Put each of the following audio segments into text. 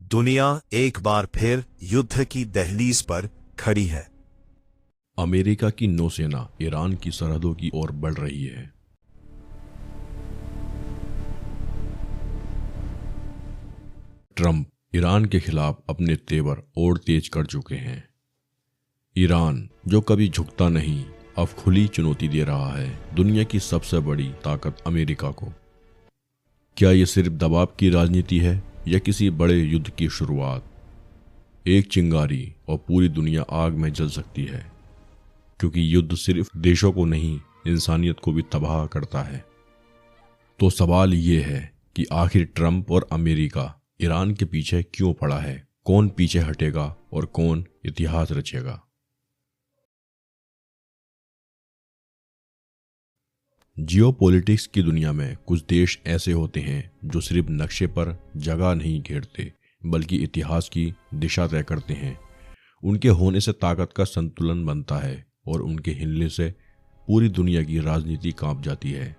दुनिया एक बार फिर युद्ध की दहलीज पर खड़ी है। अमेरिका की नौसेना ईरान की सरहदों की ओर बढ़ रही है। ट्रंप ईरान के खिलाफ अपने तेवर और तेज कर चुके हैं। ईरान, जो कभी झुकता नहीं, अब खुली चुनौती दे रहा है दुनिया की सबसे बड़ी ताकत अमेरिका को। क्या ये सिर्फ दबाव की राजनीति है या किसी बड़े युद्ध की शुरुआत? एक चिंगारी और पूरी दुनिया आग में जल सकती है, क्योंकि युद्ध सिर्फ देशों को नहीं, इंसानियत को भी तबाह करता है। तो सवाल ये है कि आखिर ट्रंप और अमेरिका ईरान के पीछे क्यों पड़ा है? कौन पीछे हटेगा और कौन इतिहास रचेगा? जियोपॉलिटिक्स की दुनिया में कुछ देश ऐसे होते हैं जो सिर्फ नक्शे पर जगह नहीं घेरते, बल्कि इतिहास की दिशा तय करते हैं। उनके होने से ताकत का संतुलन बनता है और उनके हिलने से पूरी दुनिया की राजनीति कांप जाती है।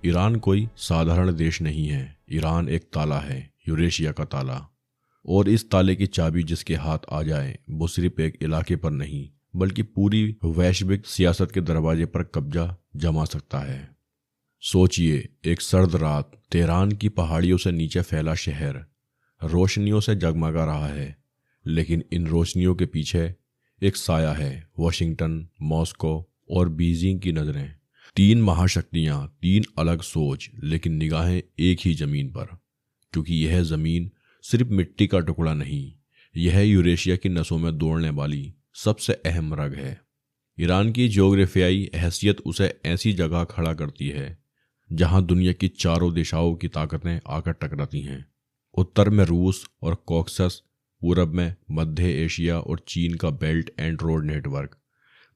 ईरान कोई साधारण देश नहीं है। ईरान एक ताला है, यूरेशिया का ताला। और इस ताले की चाबी जिसके हाथ आ जाए, वो सिर्फ एक इलाके पर नहीं, बल्कि पूरी वैश्विक सियासत के दरवाजे पर कब्जा जमा सकता है। सोचिए, एक सर्द रात, तेहरान की पहाड़ियों से नीचे फैला शहर रोशनियों से जगमगा रहा है, लेकिन इन रोशनियों के पीछे एक साया है। वॉशिंगटन, मॉस्को और बीजिंग की नज़रें, तीन महाशक्तियां, तीन अलग सोच, लेकिन निगाहें एक ही जमीन पर। क्योंकि यह जमीन सिर्फ मिट्टी का टुकड़ा नहीं, यह यूरेशिया की नसों में दौड़ने वाली सबसे अहम रग है। ईरान की ज्योग्राफियाई हैसियत उसे ऐसी जगह खड़ा करती है जहां दुनिया की चारों दिशाओं की ताकतें आकर टकराती हैं। उत्तर में रूस और कॉकसस, पूरब में मध्य एशिया और चीन का बेल्ट एंड रोड नेटवर्क,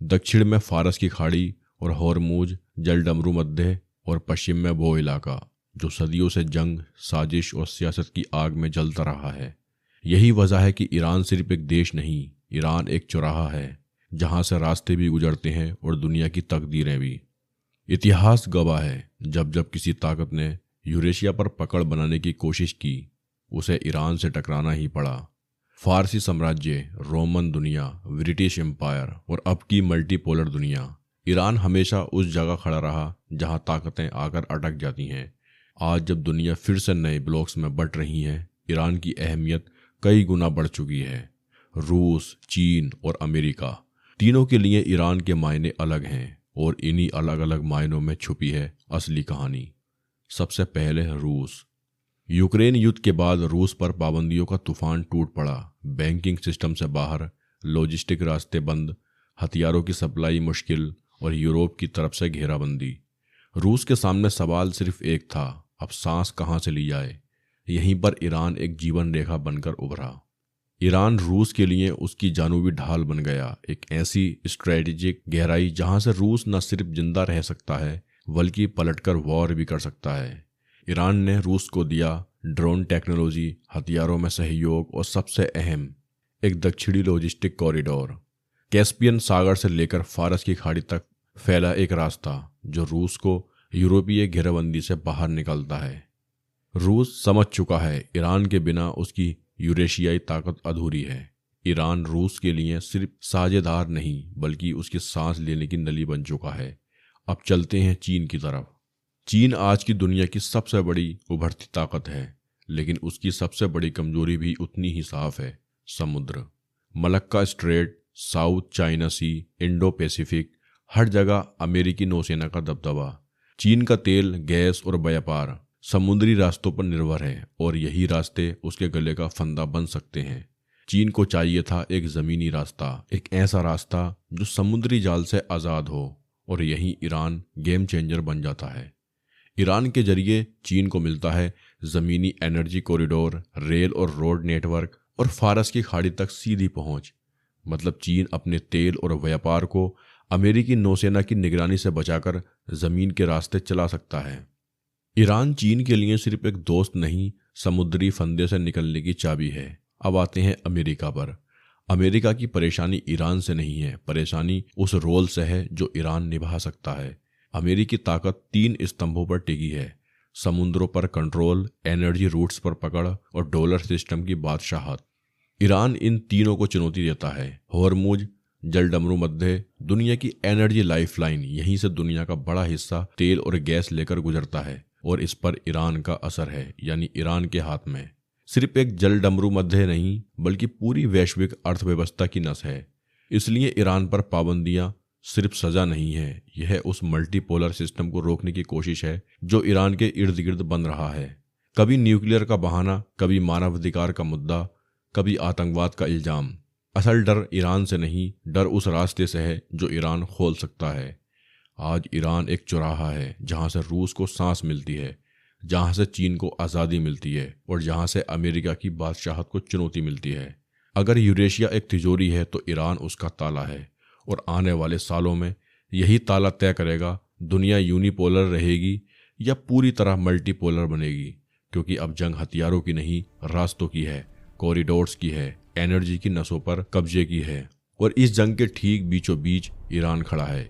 दक्षिण में फारस की खाड़ी और हॉर्मुज जलडमरू मध्य, और पश्चिम में वो इलाका जो सदियों से जंग, साजिश और सियासत की आग में जलता रहा है। यही वजह है कि ईरान सिर्फ एक देश नहीं, ईरान एक चौराहा है जहां से रास्ते भी गुजरते हैं और दुनिया की तकदीरें भी। इतिहास गवाह है, जब जब किसी ताकत ने यूरेशिया पर पकड़ बनाने की कोशिश की, उसे ईरान से टकराना ही पड़ा। फारसी साम्राज्य, रोमन दुनिया, ब्रिटिश एम्पायर और अब की मल्टीपोलर दुनिया, ईरान हमेशा उस जगह खड़ा रहा जहां ताकतें आकर अटक जाती हैं। आज जब दुनिया फिर से नए ब्लॉक्स में बंट रही है, ईरान की अहमियत कई गुना बढ़ चुकी है। रूस, चीन और अमेरिका, तीनों के लिए ईरान के मायने अलग हैं, और इन्हीं अलग अलग मायनों में छुपी है असली कहानी। सबसे पहले रूस। यूक्रेन युद्ध के बाद रूस पर पाबंदियों का तूफान टूट पड़ा। बैंकिंग सिस्टम से बाहर, लॉजिस्टिक रास्ते बंद, हथियारों की सप्लाई मुश्किल और यूरोप की तरफ से घेराबंदी। रूस के सामने सवाल सिर्फ एक था, अब सांस कहाँ से ली जाए। यहीं पर ईरान एक जीवन रेखा बनकर उभरा। ईरान रूस के लिए उसकी जानूबी ढाल बन गया, एक ऐसी स्ट्रेटेजिक गहराई जहां से रूस न सिर्फ जिंदा रह सकता है, बल्कि पलटकर वॉर भी कर सकता है। ईरान ने रूस को दिया ड्रोन टेक्नोलॉजी, हथियारों में सहयोग और सबसे अहम, एक दक्षिणी लॉजिस्टिक कॉरिडोर। कैस्पियन सागर से लेकर फारस की खाड़ी तक फैला एक रास्ता जो रूस को यूरोपीय घेराबंदी से बाहर निकलता है। रूस समझ चुका है ईरान के बिना उसकी यूरेशियाई ताकत अधूरी है। ईरान रूस के लिए सिर्फ साझेदार नहीं, बल्कि उसकी सांस लेने की नली बन चुका है। अब चलते हैं चीन की तरफ। चीन आज की दुनिया की सबसे बड़ी उभरती ताकत है, लेकिन उसकी सबसे बड़ी कमजोरी भी उतनी ही साफ है, समुद्र। मलक्का स्ट्रेट, साउथ चाइना सी, इंडो पैसिफिक, हर जगह अमेरिकी नौसेना का दबदबा। चीन का तेल, गैस और व्यापार समुद्री रास्तों पर निर्भर है, और यही रास्ते उसके गले का फंदा बन सकते हैं। चीन को चाहिए था एक जमीनी रास्ता, एक ऐसा रास्ता जो समुद्री जाल से आज़ाद हो, और यही ईरान गेम चेंजर बन जाता है। ईरान के जरिए चीन को मिलता है ज़मीनी एनर्जी कॉरिडोर, रेल और रोड नेटवर्क, और फारस की खाड़ी तक सीधी पहुंच। मतलब चीन अपने तेल और व्यापार को अमेरिकी नौसेना की निगरानी से बचाकर ज़मीन के रास्ते चला सकता है। ईरान चीन के लिए सिर्फ एक दोस्त नहीं, समुद्री फंदे से निकलने की चाबी है। अब आते हैं अमेरिका पर। अमेरिका की परेशानी ईरान से नहीं है, परेशानी उस रोल से है जो ईरान निभा सकता है। अमेरिकी ताकत तीन स्तंभों पर टिकी है, समुद्रों पर कंट्रोल, एनर्जी रूट्स पर पकड़ और डॉलर सिस्टम की बादशाहत। ईरान इन तीनों को चुनौती देता है। होर्मुज जलडमरू मध्य दुनिया की एनर्जी लाइफलाइन, यहीं से दुनिया का बड़ा हिस्सा तेल और गैस लेकर गुजरता है और इस पर ईरान का असर है, यानी ईरान के हाथ में। सिर्फ एक जलडमरू मध्य नहीं बल्कि पूरी वैश्विक अर्थव्यवस्था की नस है। इसलिए ईरान पर पाबंदियां सिर्फ सजा नहीं है, यह उस मल्टीपोलर सिस्टम को रोकने की कोशिश है जो ईरान के इर्द गिर्द बन रहा है। कभी न्यूक्लियर का बहाना, कभी मानवाधिकार का मुद्दा, कभी आतंकवाद का इल्जाम। असल डर ईरान से नहीं, डर उस रास्ते से है जो ईरान खोल सकता है। आज ईरान एक चौराहा है जहां से रूस को सांस मिलती है, जहां से चीन को आज़ादी मिलती है और जहां से अमेरिका की बादशाहत को चुनौती मिलती है। अगर यूरेशिया एक तिजोरी है तो ईरान उसका ताला है और आने वाले सालों में यही ताला तय करेगा दुनिया यूनिपोलर रहेगी या पूरी तरह मल्टीपोलर बनेगी। क्योंकि अब जंग हथियारों की नहीं, रास्तों की है, कॉरिडोर्स की है, एनर्जी की नसों पर कब्जे की है और इस जंग के ठीक बीचों बीच ईरान खड़ा है।